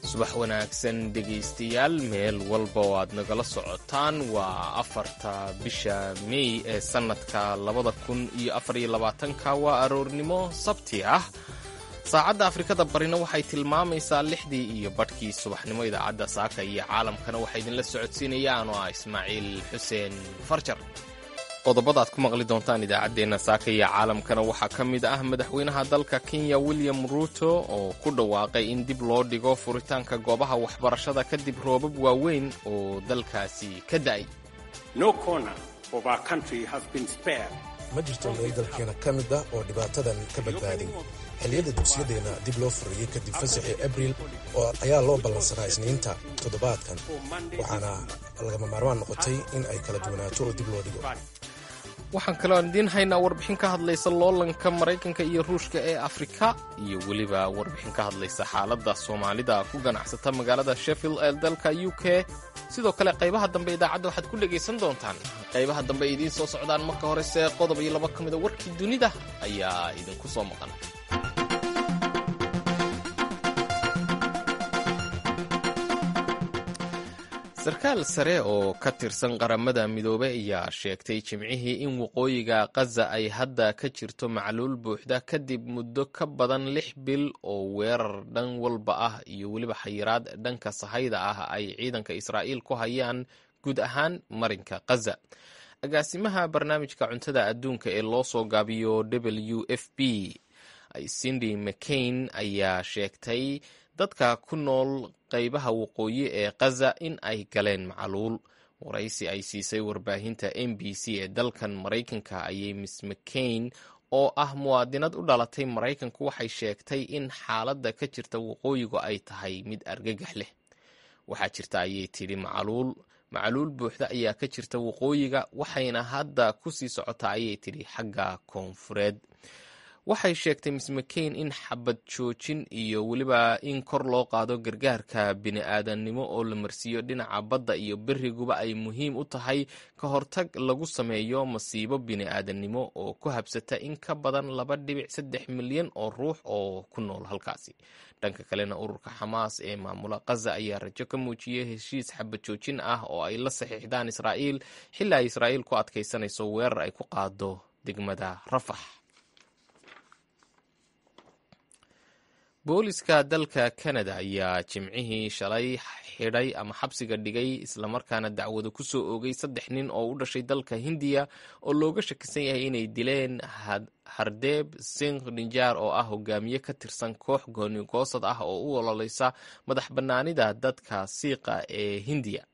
subax wanaagsan dhegaystayaal meel walba oo aad nagala socotaan waa 4ta bisha May ee sanadka 2024 waa aroornimo sabti ah saacadda Afrikada barina waxay tilmaamaysaa 6dii iyo badhkii subaxnimo idaacadda saaka iyo caalamkana waxay idinla socodsiinayaan oo Ismaaciil Xuseen Farjar qodobada aad ku maqli doontaan idaacadeena saaka iyo caalamkana waxaa ka mid ah madaxweynaha dalka Kenya William Ruto oo ku dhawaaqay in dib loo dhigo furitaanka goobaha waxbarashada kadib roobab waaweyn oo dalkaasi ka da'ay. No corner of our country has been spared. Ma jirto meel dalkeena ka mid ah oo dhibaatadan ka badbaadin. xilliyada dugsiyadeena dib loo furiyey kadib fasaxii Abriil oo ayaa loo ballansanaa Isniinta toddobaadkan waxaana lagama maarmaan noqotay in ay kala duwanaato oo dib loo dhigo. waxaan kaloo idiin haynaa warbixin ka hadlaysa loolanka Maraykanka iyo Ruushka ee Afrika iyo weliba warbixin ka hadlaysa xaaladda Soomaalida ku ganacsata magaalada Sheffield ee dalka UK. sidoo kale qaybaha dambe idaacadda waxaad ku dhagaysan doontaan qaybaha dambe idiin soo socdaan marka horese qodob iyo laba ka mid ah warkii dunida ayaa idinku soo maqan. sarkaal sare oo ka tirsan qaramada midoobay ayaa sheegtay jimcihii in waqooyiga Gaza ay hadda ka jirto macluul buuxda kadib muddo ka badan 6 bil oo weerar dhan walba ah iyo weliba xayiraad dhanka sahayda ah ay ciidanka Israa'iil ku hayaan guud ahaan marinka Gaza. agaasimaha barnaamijka cuntada adduunka ee loo soo gaabiyo WFP Cindy McCain ayaa sheegtay dadka ku nool qaybaha waqooyi ee Gaza in ay galeen macluul. waraysi ay siisay warbaahinta NBC ee dalkan Maraykanka ayay Miss McCain oo ah muwaadinad u dhalatay Maraykanku waxay sheegtay in xaaladda ka jirta waqooyigu ay tahay mid argagax leh. waxaa jirta ayay tidhi macluul buuxda ayaa ka jirta waqooyiga waxayna hadda ku sii socotaa ayay tidhi xagga koonfureed. waxay sheegtay Miss McCain in xabad joojin iyo weliba in kor loo qaado gargaarka bini'aadanimo oo la marsiiyo dhinaca badda iyo berriguba ay muhiim u tahay ka hortag lagu sameeyo masiibo bini'aadanimo oo ku habsata in ka badan 2.3 milyan oo ruux oo ku nool halkaasi. dhanka kalena ururka Xamaas ee maamula Gaza ayaa rajo ka muujiyay heshiis xabad joojin ah oo ay la saxiixdaan Israa'iil xilli ay Israa'iil ku adkaysanayso weerar ay ku qaado degmada Rafax. booliska dalka Canada ayaa jimcihii shalay xidhay ama xabsiga dhigay islamarkaana dacwado ku soo oogay 3 nin oo u dhashay dalka Hindiya oo looga shakisan yahay inay dileen Hardeep Singh Nijjar oo ah hogaamiye ka tirsan koox gooni-goosad ah oo u ololeysa madax bannaanida dadka Siiqa ee Hindiya.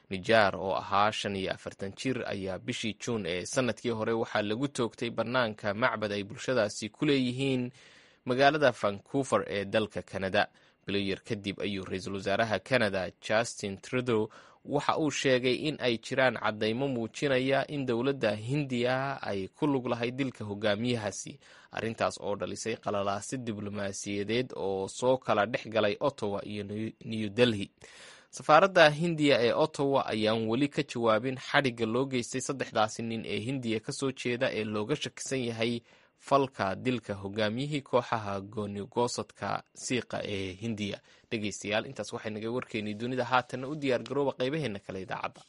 Nijjar oo ahaa 45 jir ayaa bishii Juun ee sanadkii hore waxaa lagu toogtay bannaanka macbad ay bulshadaasi ku leeyihiin magaalada Vancouver ee dalka Canada. biloyar kadib ayuu ra'iisul wasaaraha Canada Justin Trudeau waxa uu sheegay in ay jiraan cadeymo muujinaya in dowladda Hindiya ay ku lug lahayd dilka hogaamiyahaasi. arrintaas oo dhalisay qalalaasi diblomaasiyadeed oo soo kala dhex galay Ottawa iyo New Delhi. safaaradda Hindiya ee Ottawa ayaan weli ka jawaabin xadhigga loo geystay 3daasi nin ee Hindiya ka soo jeeda ee looga shakisan yahay falka dilka hogaamiyihii kooxaha gooni-goosadka Siiqa ee Hindiya. dhegaystayaal intaas waxay naga warkeynay dunida haatan u diyaar garooba qaybaheena kale idaacadda.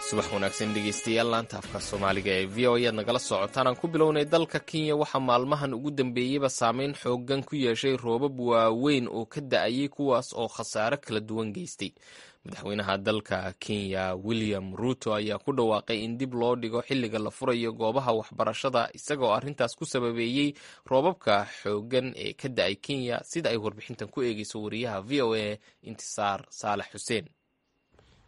subax wanaagsan dhegaystayaal laanta afka Soomaaliga ee VOA ayaad nagala socotaan. aan ku bilownay dalka Kenya waxaa maalmahan ugu dambeeyeyba saameyn xooggan ku yeeshay roobab waaweyn oo ka da'ayay kuwaas oo khasaare kala duwan geystay. madaxweynaha dalka Kenya William Ruto ayaa ku dhawaaqay in dib loo dhigo xilliga la furayo goobaha waxbarashada isagoo arrintaas ku sababeeyey roobabka xooggan ee ka da'ay Kenya sida ay warbixintan ku eegayso wariyaha VOA Intisaar Saalax Xuseen.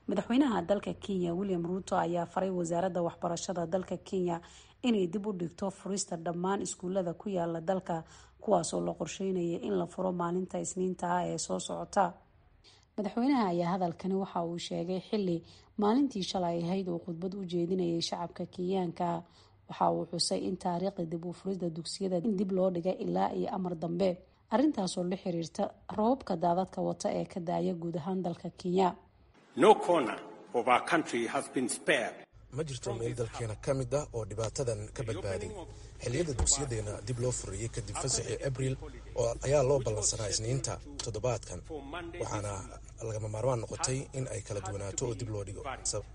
madaxweynaha dalka Kenya William Ruto ayaa faray wasaaradda waxbarashada dalka Kenya inay dib u dhigto furista dhammaan iskuulada ku yaala dalka kuwaas oo la qorsheynaya in la furo maalinta Isniinta ee soo socota. madaxweynaha ayaa hadalkani waxa uu sheegay xilli maalintii shalay ahayd uu khudbad u jeedinayay shacabka Kenyaanka. waxa uu xusay in taariikhda dib u furista dugsiyada in dib loo dhigay ilaa iyo amar dambe. arrintaasoo la xiriirta roobabka daadadka wata ee ka daaya guud ahaan dalka Kenya. No corner of our country has been spared. ma jirto meel dalkeena ka mid ah oo dhibaatadan ka badbaadin. xilliyada dugsiyadeena dib loo furiyey kadib fasaxii abriil oo ayaa loo ballansanaa isniinta toddobaadkan, waxaana lagama maarmaan noqotay in ay kala duwanaato oo dib loo dhigo.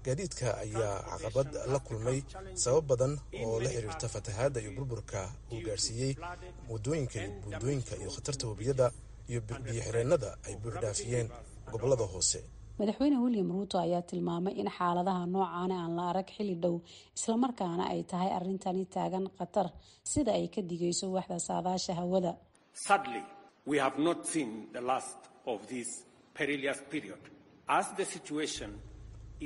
gaadiidka ayaa caqabad la kulmay sabab badan oo la xiriirta fatahaadda iyo burburka uu gaarsiiyey wadooyinka iyo buundooyinka iyo khatarta webiyada iyo biyo-xireennada ay buuxdhaafiyeen gobollada hoose. madaxweyne William Ruto ayaa tilmaamay in xaaladaha noocan aan la arag xilli dhow, isla markaana ay tahay arrintani taagan khatar sida ay ka digayso waaxda saadaasha hawada. Sadly, we have not seen the last of this perilous period as the situation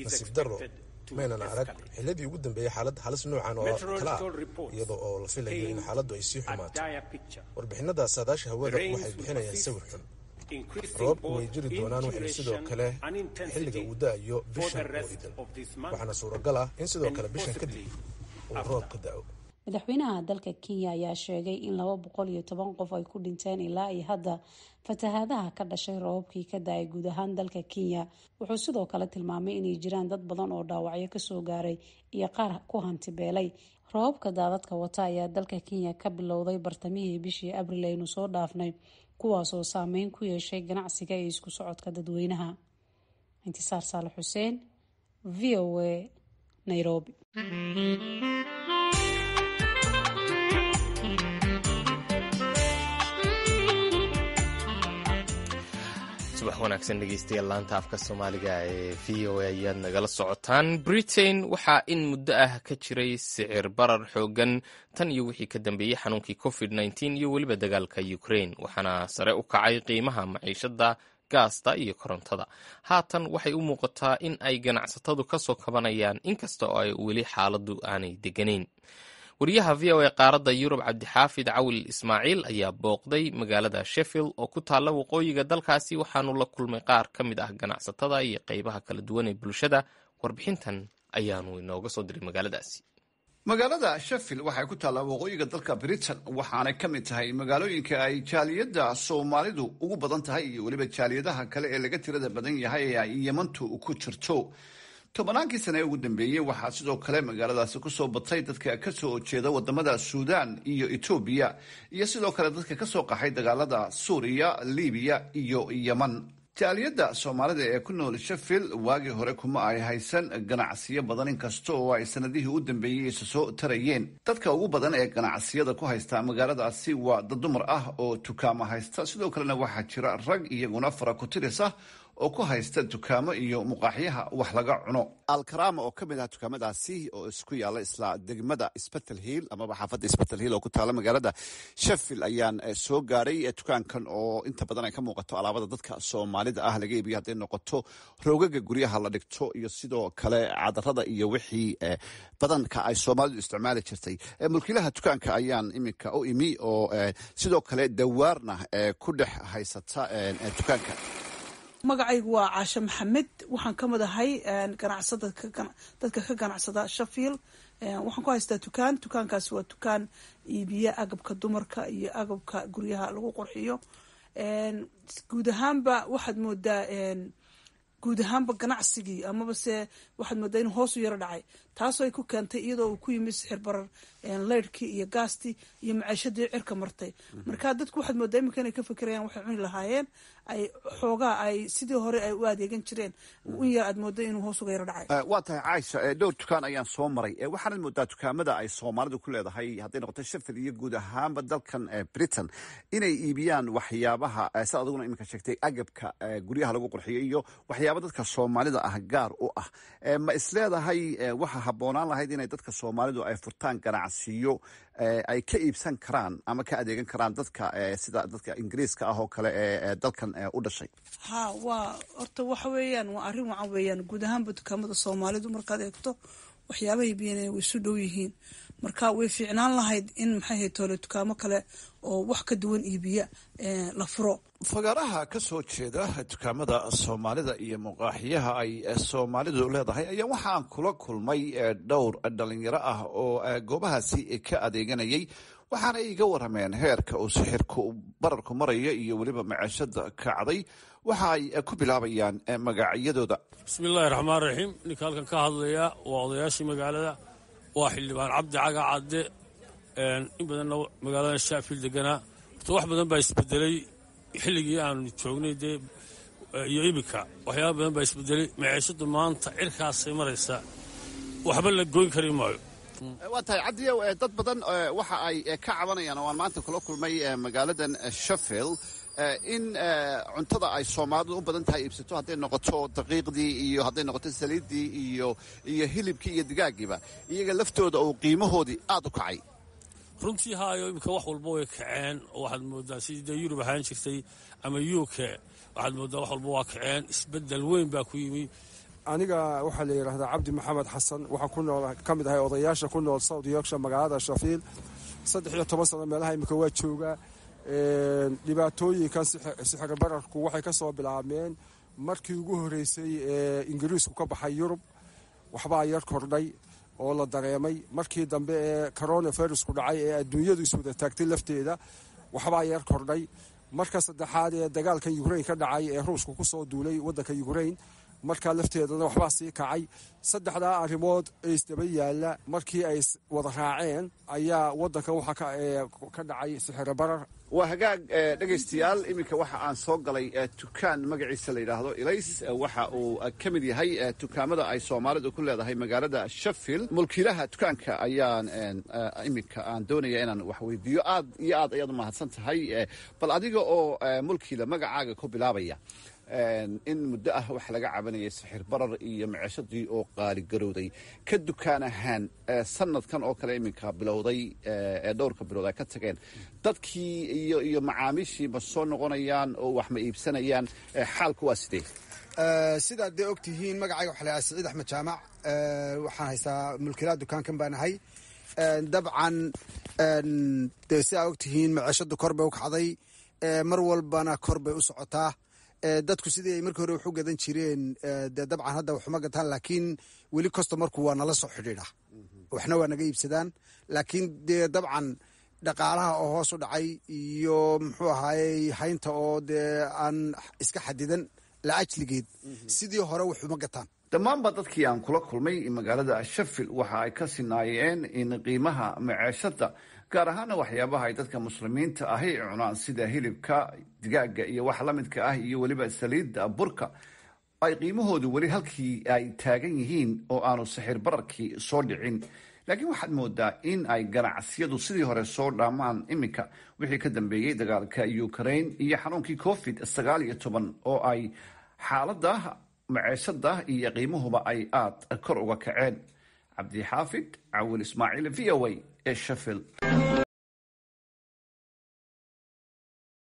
is expected to maynan arag xilladii ugu dambeeyay xaalad halis noocan oo kala ah, iyadoo oo la filayo in xaaladdu ay sii xumaato. warbixinada saadaasha hawada waxay bixinayaan sawir xun. roobku way jiri doonaan waxay sidoo kale xilliga uu da'ayo bishan oo idin, waxaana suuragal ah in sidoo kale bishan kadib uu roob ka da'o. madaxweynaha dalka Kenya ayaa sheegay in 210 qof ay ku dhinteen ilaa ay hadda fatahaadaha ka dhashay roobabkii ka da'ay guud ahaan dalka Kenya. wuxuu sidoo kale tilmaamay inay jiraan dad badan oo dhaawacyo ka soo gaaray iyo qaar ku hanti beelay. roobabka daadadka wata ayaa dalka Kenya ka bilowday bartamihii bishii Abriil aynu soo dhaafnay, kuwaasoo saameyn ku yeeshay ganacsiga iyo isku socodka dadweynaha. Intisaar Saalax Xuseen, VOA, Nairobi. subax wanaagsan dhegeystayaal, laanta afka Soomaaliga ee VOA ayaad nagala socotaan. Britain waxaa in muddo ah ka jiray sicir barar xoogan tan iyo wixii ka dambeeyey xanuunkii COVID-19 iyo weliba dagaalka Ukraine, waxaana sare u kacay qiimaha maciishada, gaasta iyo korontada. haatan waxay u muuqataa in ay ganacsatadu ka soo kabanayaan, inkasta oo ay weli xaaladu aanay deganayn. wariyaha VOA qaaradda Yurub Cabdixaafid Cawil Ismaaciil ayaa booqday magaalada Sheffield oo ku taalla waqooyiga dalkaasi, waxaanu la kulmay qaar ka mid ah ganacsatada iyo qaybaha kala duwan ee bulshada. warbixintan ayaanu inooga soo diray magaaladaasi. magaalada Sheffield waxay ku taallaa waqooyiga dalka Britain, waxaana ka mid tahay magaalooyinka ay jaaliyadda Soomaalidu ugu badan tahay iyo weliba jaaliyadaha kale ee laga tirada badan yahay ee ay Yemantu ku jirto. tobannaankii sane ugu dambeeyey waxaa sidoo kale magaaladaasi ku soo batay dadka ka soo jeeda wadamada Suudaan iyo Etoobiya, iyo sidoo kale dadka ka soo qaxay dagaalada Suuriya, Liibiya iyo Yemen. jaaliyadda Soomaalida ee ku nool Sheffield waagii hore kuma ay haysan ganacsiyo badan, inkasta oo ay sanadihii u dambeeyey isa soo tarayeen. dadka ugu badan ee ganacsiyada ku haysta magaaladaasi waa dad dumar ah oo dukaamo haysta, sidoo kalena waxaa jira rag iyaguna fara ku tiris ah oo ku haysta dukaamo iyo muqaaxyaha wax laga cuno. alkarama oo ka mid ah dukaamadaasi oo isku yaalla isla degmada Spittal Hill amaba xaafadda Spittal Hill oo ku taalla magaalada Sheffield ayaan soo gaaray dukaankan oo inta badan ay ka muuqato alaabada dadka Soomaalida ah laga iibiyo, hadday noqoto roogaga guryaha la dhigto iyo sidoo kale cadarada iyo wixii badanka ay Soomaalidu isticmaali jirtay. mulkiilaha dukaanka ayaan iminka u imi oo sidoo kale dawaarna ku dhex haysata dukaanka. magacaygu waa Caashe Maxamed, waxaan ka mid ahay dadka ka ganacsada Sheffield. waxaan ku haystaa dukaankaasi waa dukaan iibiya agabka dumarka iyo agabka guryaha lagu qurxiyo. guud ahaanba waxaad moodaa ganacsigii amaba se waxaad moodaa inuu hoos u yaro dhacay, taasoo ay ku keentay iyadoo uu ku yimid sixir barar, leyrhkii iyo gaastii iyo maciishadii cirka martay. marka dadku waxaad moodaa iminka inay ka fekerayaan waxay cuni lahaayeen, ay xoogaa ay sidii hore ay u adeegan jireen, in yar aad mooda inuu hoos uga yaro dhacay. waa tahay Caaisha, dhowr dukaan ayaan soo maray. waxaanad moodaa dukaamada ay Soomaalidu ku leedahay hadday noqoto Sheffield iyo guud ahaanba dalkan Britain inay iibiyaan waxyaabaha sida adiguna iminka sheegtay agabka guryaha lagu qurxiyo iyo waxyaaba dadka Soomaalida ah gaar u ah. ma isleedahay waxa habboonaan lahayd inay dadka Soomaalidu ay furtaan ganacsiyo ay ka iibsan karaan ama ka adeegan karaan dadka sida dadka Ingiriiska ah oo kale ee dalkan u dhashay? waa horta waxa weeyaan waa arrin wacan weeyaan. guud ahaanba dukaamada Soomaalidu markaad eegto waxyaabaha iibiyeen way isu dhow yihiin. Marka way fiicnaan lahayd in maxay toole dukaamo kale oo wax ka duwan iibiya la furo. fagaaraha ka soo jeeda dukaamada Soomaalida iyo muqaaxiyaha ay Soomaalidu leedahay ayaa waxaan kula kulmay dhowr dhalinyaro ah oo goobahaasi ka adeeganayay, waxaana iga warameen heerka uu sixirku bararku maraya iyo weliba maciishada kacday. waxa ay ku bilaabayaan magacyadooda. bismillaahi raxmaan raxiim. ninka halkan ka hadlaya waa odayaashii magaalada, waa xildhibaan cabdi caga cadde. in badanna magaalada Sheffield deganaa. wax badan baa isbedelay xilligii aanu joognay dee iyo iminka waxyaaba badan baa isbedelay. maciishadu maanta cirkaasay maraysaa, waxba la goyn kari maayo. waa tahay cabdiyow, dad badan waxa ay ka cabanayaan oo aan maanta kula kulmay magaaladan Sheffield in cuntada ay Soomaalidu u badan tahay iibsato, hadday noqoto daqiiqdii iyo hadday noqoto saliiddii iyo hilibkii iyo digaagiiba, iyaga laftooda oo qiimahoodii aad u kacay. runtii haayo iminka wax walba way kaceen oo waxaad moodaa sidii dee Yurub ahaan jirtay ama UK, waxaad moodaa wax walba waa kaceen. isbedel weyn baa ku yimi. aniga waxaa la yidhaahdaa cabdi maxamed xasan, waxaan ku nool ka mid ahay odayaasha ku nool South Yorkshire magaalada Sheffield. 13 sano meelaha imika waa joogaa. dhibaatooyinkan sixir bararku waxay ka soo bilaabmeen markii ugu horeysay ee Ingiriisku ka baxay Yurub. waxbaa yar kordhay oo la dareemay markii dambe ee coronavirusku dhacay ee adduunyadu iswada taagtay lafteeda, waxbaa yar kordhay. marka saddexaad ee dagaalkan Ukraine ka dhacay ee Ruushku ku soo duulay waddanka Ukraine, markaa lafteedana waxbaa sii kacay. saddexdaa arrimood ee isdaba yaalla markii ay wada raaceen ayaa waddankan waxa ka dhacay sixir barar. waa hagaag dhegaystayaal, iminka waxa aan soo galay dukaan magaciisa la yidhaahdo Ilays. waxa uu ka mid yahay dukaamada ay Soomaalidu ku leedahay magaalada Sheffield. mulkiilaha dukaanka ayaan iminka aan doonaya inaan wax weydiiyo. aad iyo aad ayaad u mahadsan tahay. bal adiga oo mulkiila magacaaga ku bilaabaya, in muddo ah wax laga cabanayay sixir barar iyo maciishadii oo qaali garowday, ka dukaan ahaan sanadkan oo kale iminka bilowday ee dhowrka bilood ay ka tageen, dadkii iyo macaamiishii ma soo noqonayaan oo wax ma iibsanayaan? xaalku waa sidee? sidaad dee og tihiin, magacayga waxa la yidhaha Siciid Axmed Jaamac. waxaan haystaa mulkiilaha dukaankan baan ahay. dabcan dee sidaa og tihiin maciishadu kor bay u kacday, mar walbana kor bay u socotaa. dadku sidii ay markii hore wax u gadan jireen dee dabcan hadda waxuma gataan, laakiin weli customarku waa nala soo xidhiidha, waxna waa naga iibsadaan. laakiin dee dabcan dhaqaalaha oo hoos u dhacay iyo muxuu ahaayey haynta oo dee aan iska xadidan la ajligeed sidii hore waxuma gataan. dhammaanba dadkii aan kula kulmay magaalada Sheffield waxa ay ka sinaayeen in qiimaha maciishada, gaar ahaana waxyaabaha ay dadka muslimiinta ahi cunaan sida hilibka, digaaga iyo wax la midka ah iyo weliba saliidda, burka, ay qiimahoodu weli halkii ay taagan yihiin oo aanu sixir bararkii soo dhicin. laakiin waxaad moodaa in ay ganacsiyadu sidii hore soo dhaamaan iminka wixii ka dambeeyey dagaalka Ukraine iyo xanuunkii COVID-19 oo ay xaalada maciishada iyo qiimahuba ay aad kor uga kaceen. cabdi xaafid cawil ismaaciil, VOA ee Sheffield.